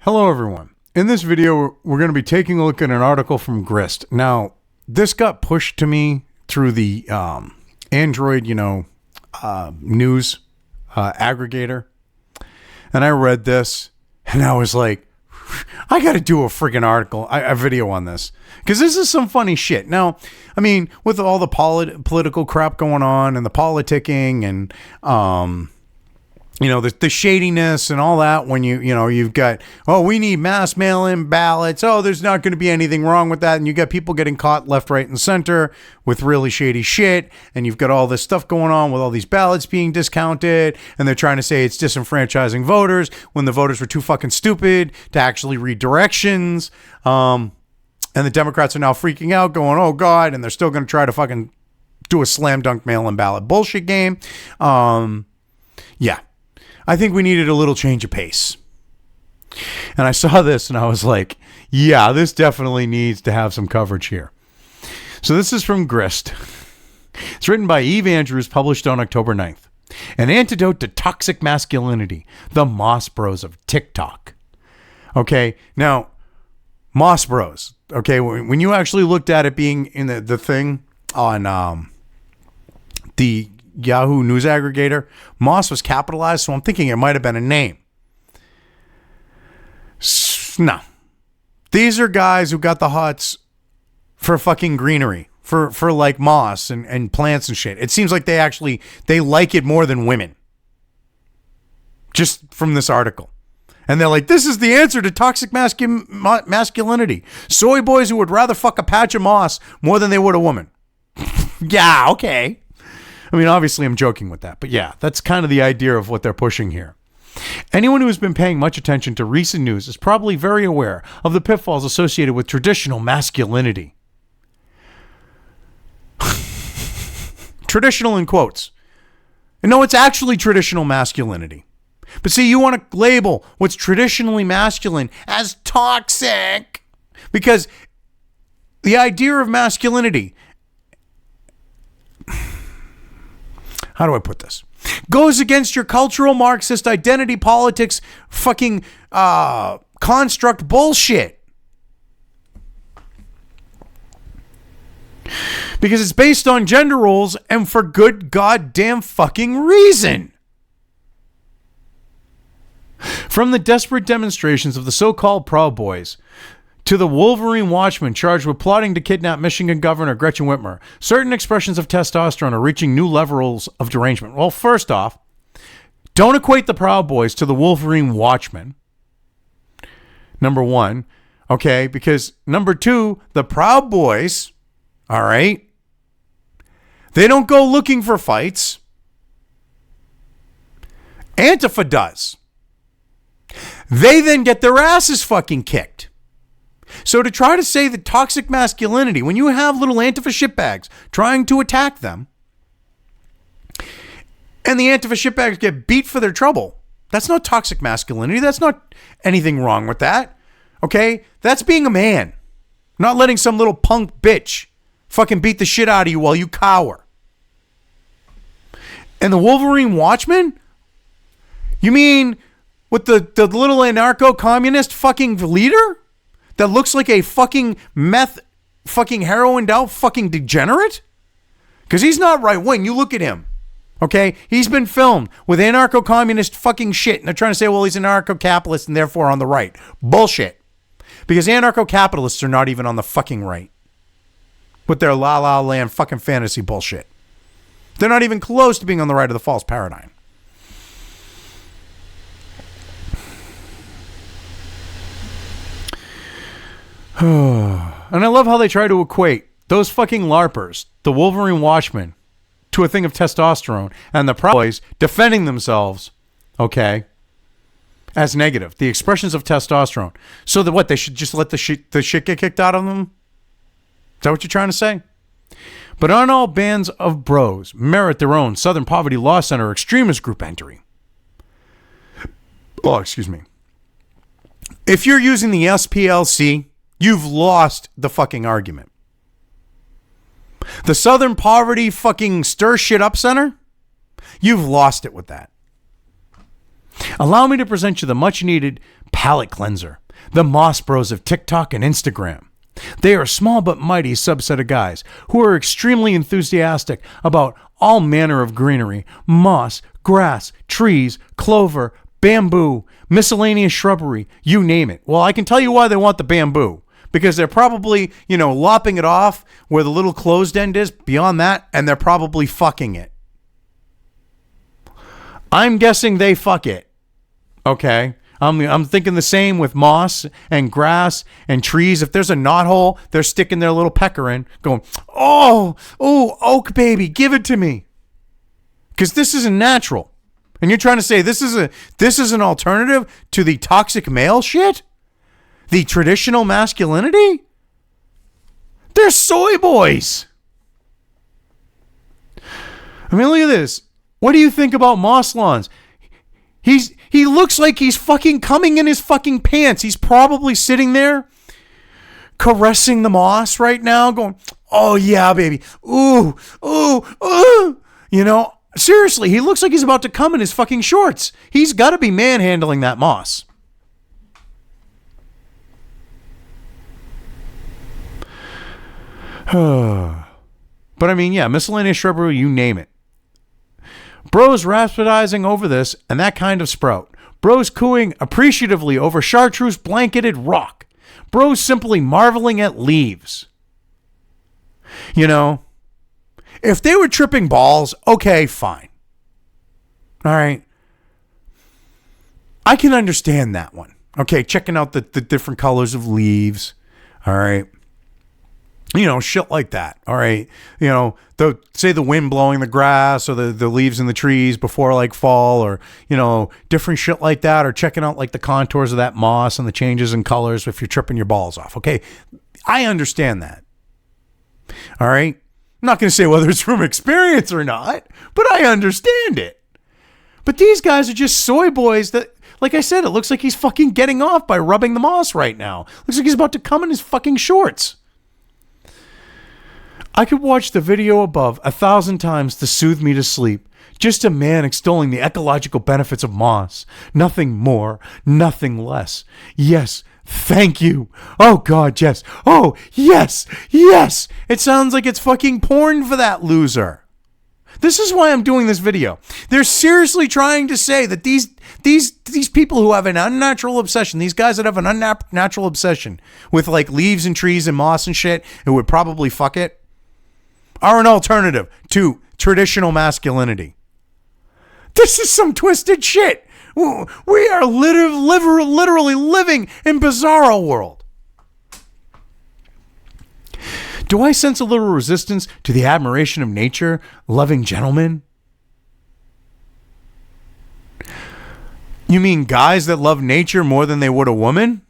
Hello, everyone. In this video, we're going to be taking a look at an article from Grist. Now, this got pushed to me through the Android, news aggregator. And I read this, and I was like, I got to do a freaking article, a video on this. Because this is some funny shit. Now, I mean, with all the political crap going on and the politicking and, the shadiness and all that when you've got, we need mass mail-in ballots. Oh, there's not going to be anything wrong with that. And you got people getting caught left, right, and center with really shady shit. And you've got all this stuff going on with all these ballots being discounted. And they're trying to say it's disenfranchising voters when the voters were too fucking stupid to actually read directions. And the Democrats are now freaking out going, oh God. And they're still going to try to fucking do a slam dunk mail-in ballot bullshit game. Yeah. I think we needed a little change of pace. And I saw this and I was like, yeah, this definitely needs to have some coverage here. So this is from Grist. It's written by Eve Andrews, published on October 9th. An antidote to toxic masculinity, the Moss Bros of TikTok. Okay, now, Moss Bros. Okay, when you actually looked at it being in the thing on the Yahoo News aggregator, Moss was capitalized, so I'm thinking it might have been a name. No. These are guys who got the hots for fucking Greenery, for like moss and plants and shit. It seems like they like it more than women. Just from this article. And they're like, this is the answer to toxic masculinity. SoyBoys who would rather fuck a patch of moss more than they would a woman. Yeah, okay. I mean, obviously I'm joking with that, but yeah, that's kind of the idea of what they're pushing here. Anyone who has been paying much attention to recent news is probably very aware of the pitfalls associated with traditional masculinity. Traditional in quotes. And no, it's actually traditional masculinity. But see, you want to label what's traditionally masculine as toxic because the idea of masculinity, how do I put this? Goes against your cultural Marxist identity politics fucking construct bullshit. Because it's based on gender roles and for good goddamn fucking reason. From the desperate demonstrations of the so-called Proud Boys to the Wolverine Watchman charged with plotting to kidnap Michigan Governor Gretchen Whitmer, certain expressions of testosterone are reaching new levels of derangement. Well, first off, don't equate the Proud Boys to the Wolverine Watchman. Number one, okay, because number two, the Proud Boys, all right, they don't go looking for fights. Antifa does. They then get their asses fucking kicked. So to try to say that toxic masculinity, when you have little Antifa shitbags trying to attack them, and the Antifa shitbags get beat for their trouble, that's not toxic masculinity. That's not anything wrong with that. Okay? That's being a man. Not letting some little punk bitch fucking beat the shit out of you while you cower. And the Wolverine Watchman? You mean with the little anarcho-communist fucking leader? That looks like a fucking meth, fucking heroined out fucking degenerate? Because he's not right wing. You look at him. Okay? He's been filmed with anarcho-communist fucking shit. And they're trying to say, well, he's an anarcho-capitalist and therefore on the right. Bullshit. Because anarcho-capitalists are not even on the fucking right. With their la la land fucking fantasy bullshit. They're not even close to being on the right of the false paradigm. And I love how they try to equate those fucking LARPers, the Wolverine Watchmen, to a thing of testosterone, and the Proud Boys defending themselves, okay, as negative. The expressions of testosterone. So that what, they should just let the shit get kicked out of them? Is that what you're trying to say? But aren't all bands of bros merit their own Southern Poverty Law Center extremist group entry? Oh, excuse me. If you're using the SPLC, you've lost the fucking argument. The Southern Poverty fucking Stir Shit Up Center, you've lost it with that. Allow me to present you the much needed palate cleanser. The Moss Bros of TikTok and Instagram. They are a small but mighty subset of guys who are extremely enthusiastic about all manner of greenery, moss, grass, trees, clover, bamboo, miscellaneous shrubbery, you name it. Well, I can tell you why they want the bamboo. Because they're probably, lopping it off where the little closed end is beyond that, and they're probably fucking it. I'm guessing they fuck it. Okay? I'm thinking the same with moss and grass and trees. If there's a knothole, they're sticking their little pecker in, going, oh, oak baby, give it to me. Because this isn't natural. And you're trying to say this is an alternative to the toxic male shit? The traditional masculinity? They're soy boys. I mean, look at this. What do you think about moss lawns? He looks like he's fucking coming in his fucking pants. He's probably sitting there caressing the moss right now, going, oh yeah, baby. Ooh. Seriously, he looks like he's about to come in his fucking shorts. He's got to be manhandling that moss. But I mean, yeah, miscellaneous shrubbery, you name it. Bros rhapsodizing over this and that kind of sprout. Bros cooing appreciatively over chartreuse blanketed rock. Bros simply marveling at leaves. If they were tripping balls, okay, fine. All right. I can understand that one. Okay, checking out the different colors of leaves. All right. Shit like that. All right. Say the wind blowing the grass or the leaves in the trees before like fall, or, different shit like that, or checking out like the contours of that moss and the changes in colors if you're tripping your balls off. Okay. I understand that. All right. I'm not going to say whether it's from experience or not, but I understand it. But these guys are just soy boys that, like I said, it looks like he's fucking getting off by rubbing the moss right now. Looks like he's about to come in his fucking shorts. I could watch the video above 1,000 times to soothe me to sleep. Just a man extolling the ecological benefits of moss. Nothing more, nothing less. Yes, thank you. Oh, God, yes. Oh, yes. It sounds like it's fucking porn for that loser. This is why I'm doing this video. They're seriously trying to say that these people who have an unnatural obsession, these guys that have an unnatural obsession with like leaves and trees and moss and shit, who would probably fuck it, are an alternative to traditional masculinity. This is some twisted shit. We are literally living in bizarro world. Do I sense a little resistance to the admiration of nature, loving gentlemen? You mean guys that love nature more than they would a woman?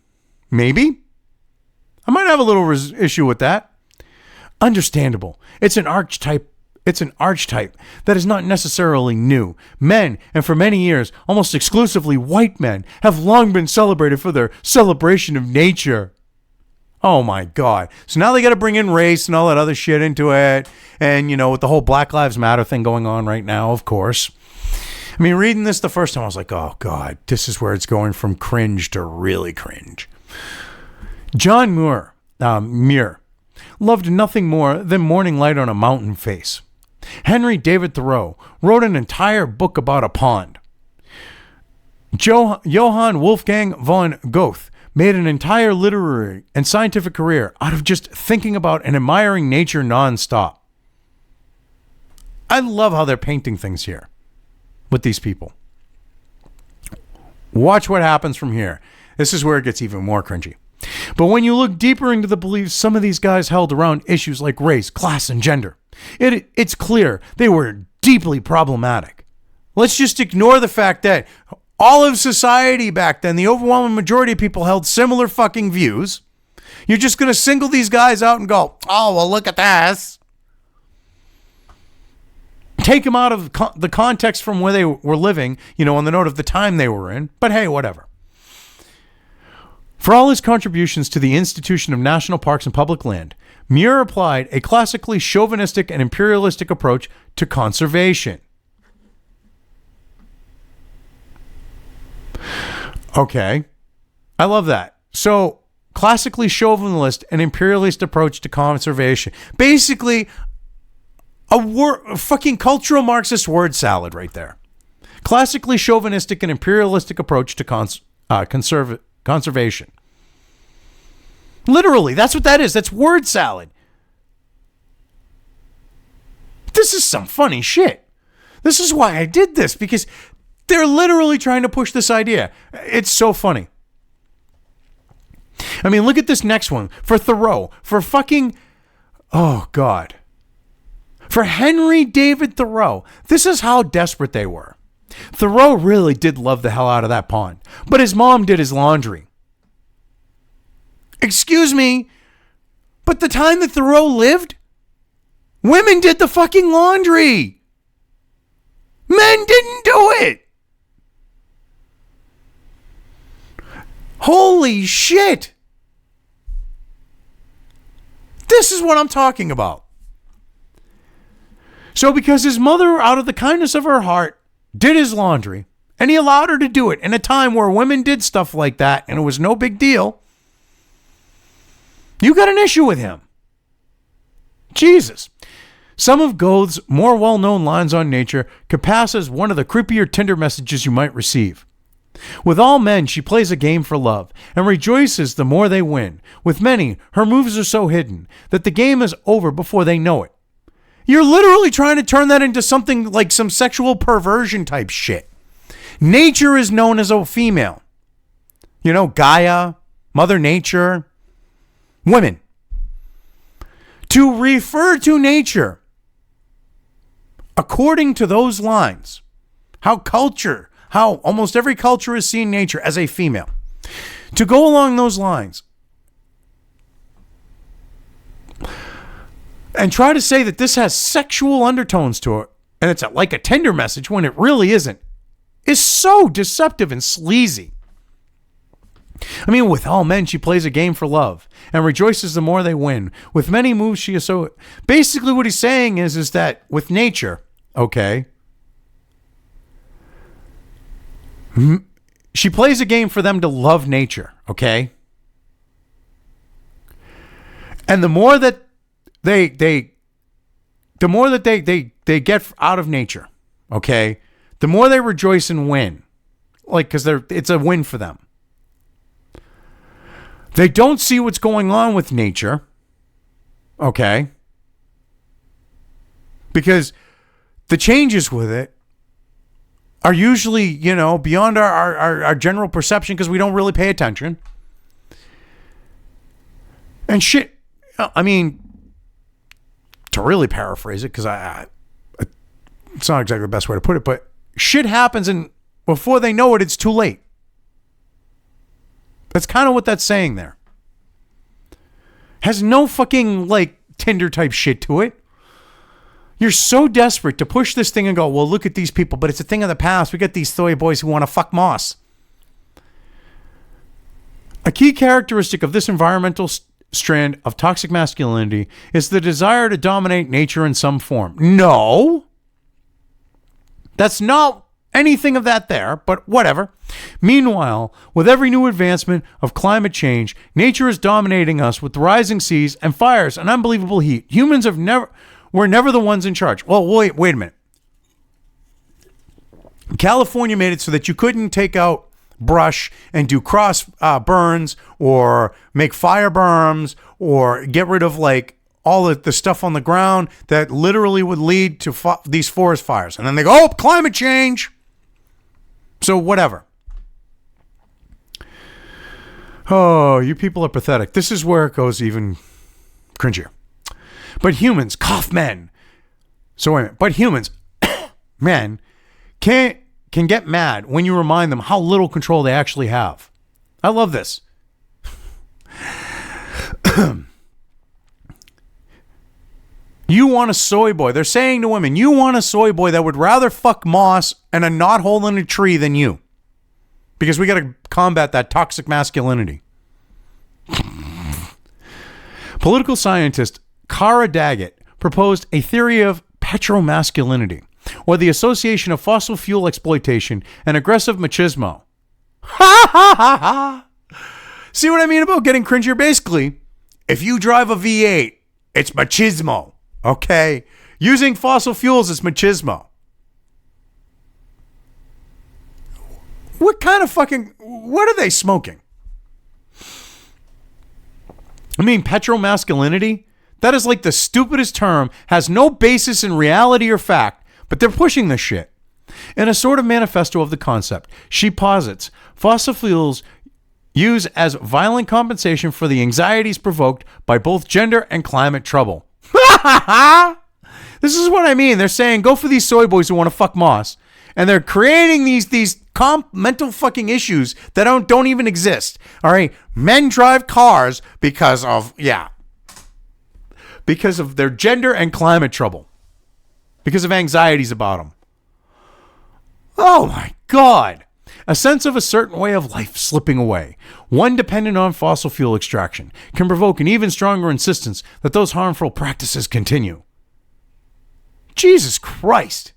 Maybe. I might have a little issue with that. Understandable. It's an archetype that is not necessarily new. Men, and for many years, almost exclusively white men, have long been celebrated for their celebration of nature. Oh my God. So now they got to bring in race and all that other shit into it. And, with the whole Black Lives Matter thing going on right now, of course. I mean, reading this the first time, I was like, oh God, this is where it's going from cringe to really cringe. John Muir loved nothing more than morning light on a mountain face. Henry David Thoreau wrote an entire book about a pond. Johann Wolfgang von Goethe made an entire literary and scientific career out of just thinking about and admiring nature nonstop. I love how they're painting things here with these people. Watch what happens from here. This is where it gets even more cringy. But when you look deeper into the beliefs some of these guys held around issues like race, class, and gender, it's clear they were deeply problematic. Let's just ignore the fact that all of society back then, the overwhelming majority of people held similar fucking views. You're just going to single these guys out and go, oh, well, look at this. Take them out of the context from where they were living, on the note of the time they were in. But hey, whatever. For all his contributions to the institution of national parks and public land, Muir applied a classically chauvinistic and imperialistic approach to conservation. Okay. I love that. So, classically chauvinist and imperialist approach to conservation. Basically, a fucking cultural Marxist word salad right there. Classically chauvinistic and imperialistic approach to conservation. Literally, that's what that is. That's word salad. This is some funny shit. This is why I did this, because they're literally trying to push this idea. It's so funny. I mean, look at this next one. For Thoreau. For fucking... Oh, God. For Henry David Thoreau. This is how desperate they were. Thoreau really did love the hell out of that pond. But his mom did his laundry. Excuse me, but the time that Thoreau lived, women did the fucking laundry. Men didn't do it. Holy shit. This is what I'm talking about. So because his mother, out of the kindness of her heart, did his laundry, and he allowed her to do it in a time where women did stuff like that, and it was no big deal, you got an issue with him. Jesus. Some of Goethe's more well-known lines on nature could pass as one of the creepier Tinder messages you might receive. With all men, she plays a game for love and rejoices the more they win. With many, her moves are so hidden that the game is over before they know it. You're literally trying to turn that into something like some sexual perversion type shit. Nature is known as a female. You know, Gaia, Mother Nature, women. To refer to nature, according to those lines, how almost every culture is seeing nature as a female. To go along those lines and try to say that this has sexual undertones to it, and it's like a tender message when it really isn't, is so deceptive and sleazy. I mean, with all men, she plays a game for love and rejoices the more they win. With many moves, she is so... Basically, what he's saying is that with nature, okay, she plays a game for them to love nature, okay? And the more that they get out of nature, okay, the more they rejoice and win. Like, because it's a win for them. They don't see what's going on with nature, okay? Because the changes with it are usually, you know, beyond our general perception because we don't really pay attention. And shit, I mean, to really paraphrase it, because it's not exactly the best way to put it, but shit happens and before they know it, it's too late. That's kind of what that's saying there. Has no fucking, like, Tinder type shit to it. You're so desperate to push this thing and go, well, look at these people, but it's a thing of the past. We got these SoyBoys who want to fuck moss. A key characteristic of this environmental strand of toxic masculinity is the desire to dominate nature in some form. No. That's not anything of that there, but whatever. Meanwhile, with every new advancement of climate change, nature is dominating us with rising seas and fires and unbelievable heat. Humans were never the ones in charge. Well, wait a minute. California made it so that you couldn't take out brush and do cross burns or make fire berms or get rid of like all of the stuff on the ground that literally would lead to these forest fires. And then they go, oh, climate change. So whatever. Oh, you people are pathetic. This is where it goes even cringier. But humans, cough men. So wait a minute. But humans, men, can get mad when you remind them how little control they actually have. I love this. You want a soy boy. They're saying to women, you want a soy boy that would rather fuck moss and a knot hole in a tree than you. Because we got to combat that toxic masculinity. Political scientist Kara Daggett proposed a theory of petromasculinity, or the association of fossil fuel exploitation and aggressive machismo. Ha ha ha ha! See what I mean about getting cringier? Basically, if you drive a V8, it's machismo, okay? Using fossil fuels is machismo. What are they smoking? I mean, petromasculinity? That is like the stupidest term, has no basis in reality or fact, but they're pushing this shit. In a sort of manifesto of the concept, she posits fossil fuels use as violent compensation for the anxieties provoked by both gender and climate trouble. This is what I mean. They're saying, go for these soy boys who want to fuck Moss. And they're creating these mental fucking issues that don't even exist. All right. Men drive cars because of their gender and climate trouble. Because of anxieties about them. Oh my God. A sense of a certain way of life slipping away, one dependent on fossil fuel extraction, can provoke an even stronger insistence that those harmful practices continue. Jesus Christ.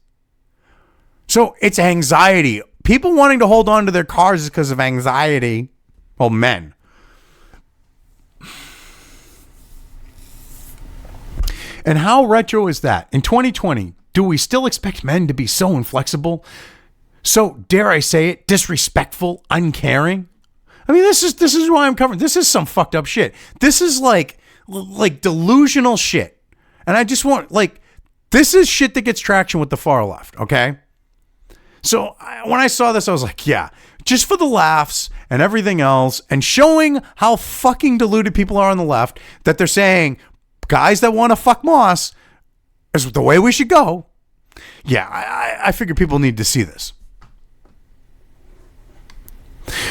So it's anxiety. People wanting to hold on to their cars is because of anxiety. Well, men. And how retro is that? In 2020, do we still expect men to be so inflexible? So, dare I say it, disrespectful, uncaring? I mean, this is why I'm covering. This is some fucked up shit. This is like delusional shit. And I just want, this is shit that gets traction with the far left, okay? So, when I saw this, I was like, yeah, just for the laughs and everything else, and showing how fucking deluded people are on the left, that they're saying, guys that want to fuck Moss is the way we should go. Yeah, I figure people need to see this.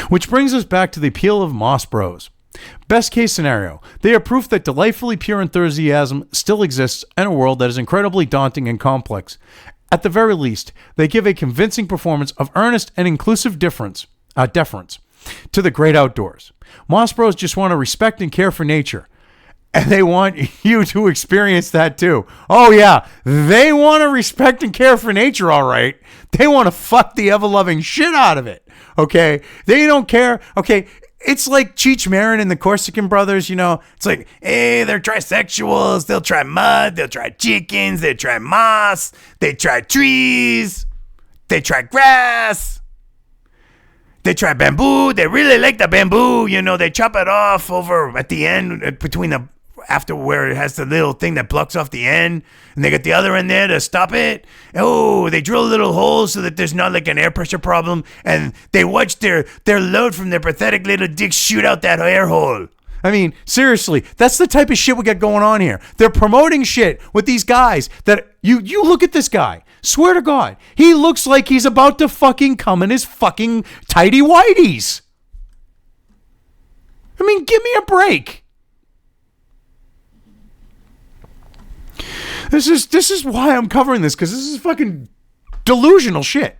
Which brings us back to the appeal of Moss Bros. Best case scenario, they are proof that delightfully pure enthusiasm still exists in a world that is incredibly daunting and complex. At the very least, they give a convincing performance of earnest and inclusive deference to the great outdoors. Moss Bros just want to respect and care for nature. And they want you to experience that too. Oh yeah, they want to respect and care for nature, all right. They want to fuck the ever-loving shit out of it, okay? They don't care. Okay, it's like Cheech Marin and the Corsican brothers, you know. It's like, hey, they're trisexuals. They'll try mud. They'll try chickens. They try moss. They try trees. They try grass. They try bamboo. They really like the bamboo. You know, they chop it off over at the end between the after where it has the little thing that blocks off the end, and they got the other end there to stop it. Oh, they drill little holes so that there's not like an air pressure problem, and they watch their load from their pathetic little dicks shoot out that air hole. I mean, seriously, that's the type of shit we got going on here. They're promoting shit with these guys that you look at this guy. Swear to God, he looks like he's about to fucking come in his fucking tighty whities. I mean, give me a break. This is why I'm covering this, because this is fucking delusional shit.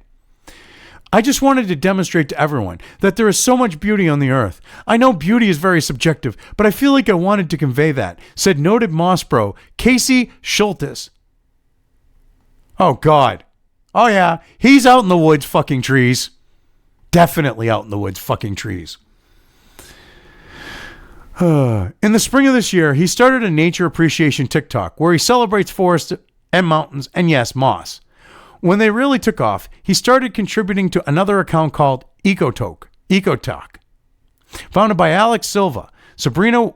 I just wanted to demonstrate to everyone that there is so much beauty on the earth. I know beauty is very subjective, but I feel like I wanted to convey that, said noted Moss Bro Casey Schultes. Oh, God. Oh, yeah. He's out in the woods fucking trees. Definitely out in the woods fucking trees. In the spring of this year, he started a nature appreciation TikTok where he celebrates forests and mountains and, yes, moss. When they really took off, he started contributing to another account called Ecotalk, founded by Alex Silva, Sabrina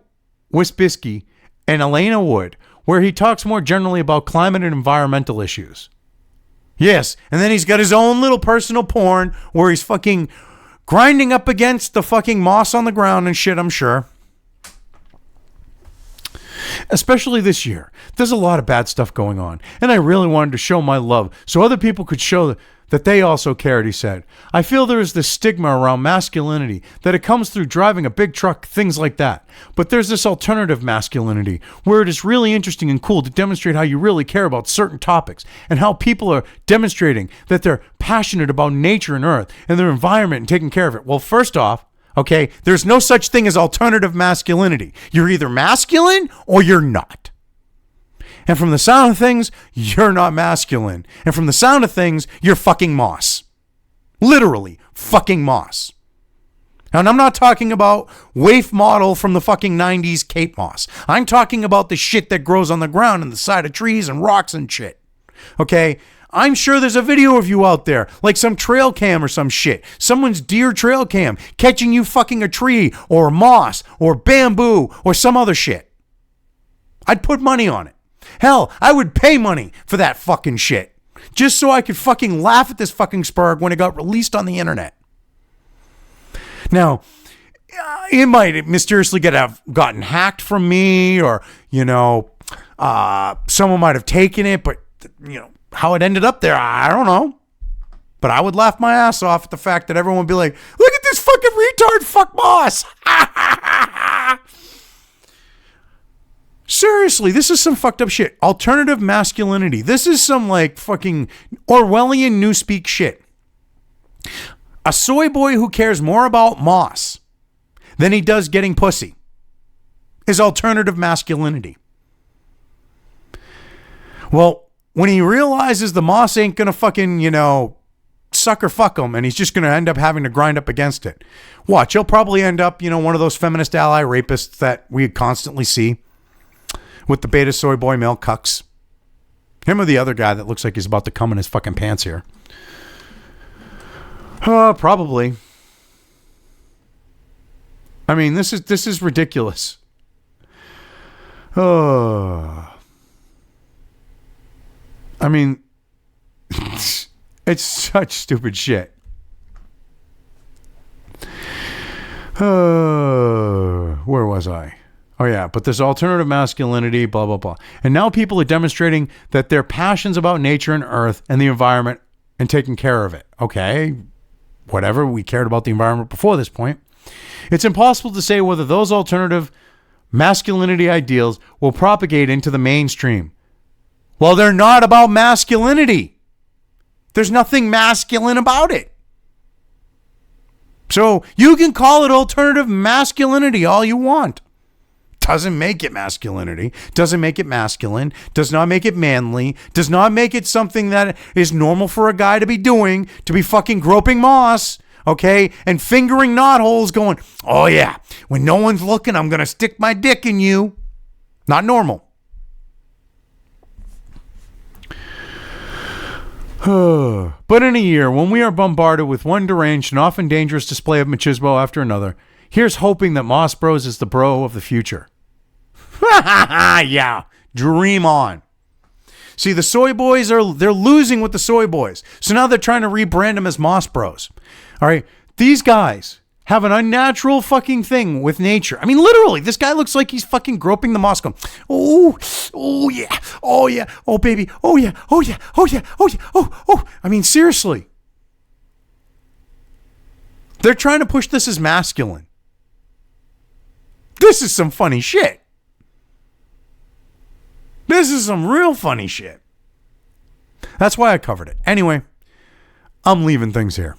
Wispiski, and Elena Wood, where he talks more generally about climate and environmental issues. Yes, and then he's got his own little personal porn where he's fucking grinding up against the fucking moss on the ground and shit, I'm sure. Especially this year. There's a lot of bad stuff going on, and I really wanted to show my love so other people could show that they also cared, he said. I feel there is this stigma around masculinity, that it comes through driving a big truck, things like that. But there's this alternative masculinity, where it is really interesting and cool to demonstrate how you really care about certain topics, and how people are demonstrating that they're passionate about nature and earth, and their environment and taking care of it. Well, first off, okay, there's no such thing as alternative masculinity. You're either masculine or you're not. And from the sound of things, you're not masculine. And from the sound of things, you're fucking moss. Literally, fucking moss. And I'm not talking about waif model from the fucking 90s Kate Moss. I'm talking about the shit that grows on the ground and the side of trees and rocks and shit. Okay? I'm sure there's a video of you out there, like some trail cam or some shit. Someone's deer trail cam catching you fucking a tree or moss or bamboo or some other shit. I'd put money on it. Hell, I would pay money for that fucking shit. Just so I could fucking laugh at this fucking spurg when it got released on the internet. Now, it might mysteriously gotten hacked from me, or, someone might have taken it, but, how it ended up there, I don't know. But I would laugh my ass off at the fact that everyone would be like, look at this fucking retard fuck Moss. Seriously, this is some fucked up shit. Alternative masculinity. This is some like fucking Orwellian newspeak shit. A soy boy who cares more about moss than he does getting pussy is alternative masculinity. Well, when he realizes the moss ain't gonna fucking, suck or fuck him, and he's just gonna end up having to grind up against it. Watch, he'll probably end up, one of those feminist ally rapists that we constantly see with the beta soy boy male cucks. Him or the other guy that looks like he's about to come in his fucking pants here. Probably. I mean, this is ridiculous. I mean, it's such stupid shit. Where was I? Oh yeah, but there's alternative masculinity, blah, blah, blah. And now people are demonstrating that their passions about nature and earth and the environment and taking care of it. Okay, whatever, we cared about the environment before this point. It's impossible to say whether those alternative masculinity ideals will propagate into the mainstream. Well, they're not about masculinity. There's nothing masculine about it. So you can call it alternative masculinity all you want. Doesn't make it masculinity, doesn't make it masculine, does not make it manly, does not make it something that is normal for a guy to be doing, to be fucking groping moss, okay, and fingering knot holes going, oh yeah, when no one's looking, I'm going to stick my dick in you. Not normal. But in a year, when we are bombarded with one deranged and often dangerous display of machismo after another, here's hoping that Moss Bros is the bro of the future. Yeah, dream on. See, the soy boys they're losing with the soy boys. So now they're trying to rebrand them as Moss Bros. All right, these guys have an unnatural fucking thing with nature. I mean, literally, this guy looks like he's fucking groping the moss going, oh yeah, oh yeah, oh baby, oh yeah, oh yeah, oh yeah, oh yeah, oh. I mean, seriously. They're trying to push this as masculine. This is some funny shit. This is some real funny shit. That's why I covered it. Anyway, I'm leaving things here.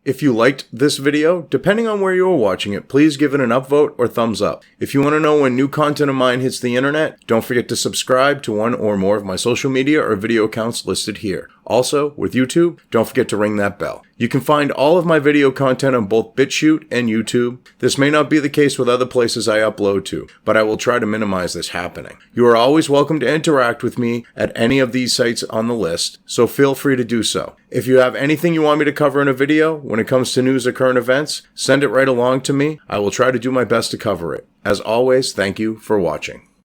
If you liked this video, depending on where you are watching it, please give it an upvote or thumbs up. If you want to know when new content of mine hits the internet, don't forget to subscribe to one or more of my social media or video accounts listed here. Also, with YouTube, don't forget to ring that bell. You can find all of my video content on both BitChute and YouTube. This may not be the case with other places I upload to, but I will try to minimize this happening. You are always welcome to interact with me at any of these sites on the list, so feel free to do so. If you have anything you want me to cover in a video, when it comes to news or current events, send it right along to me. I will try to do my best to cover it. As always, thank you for watching.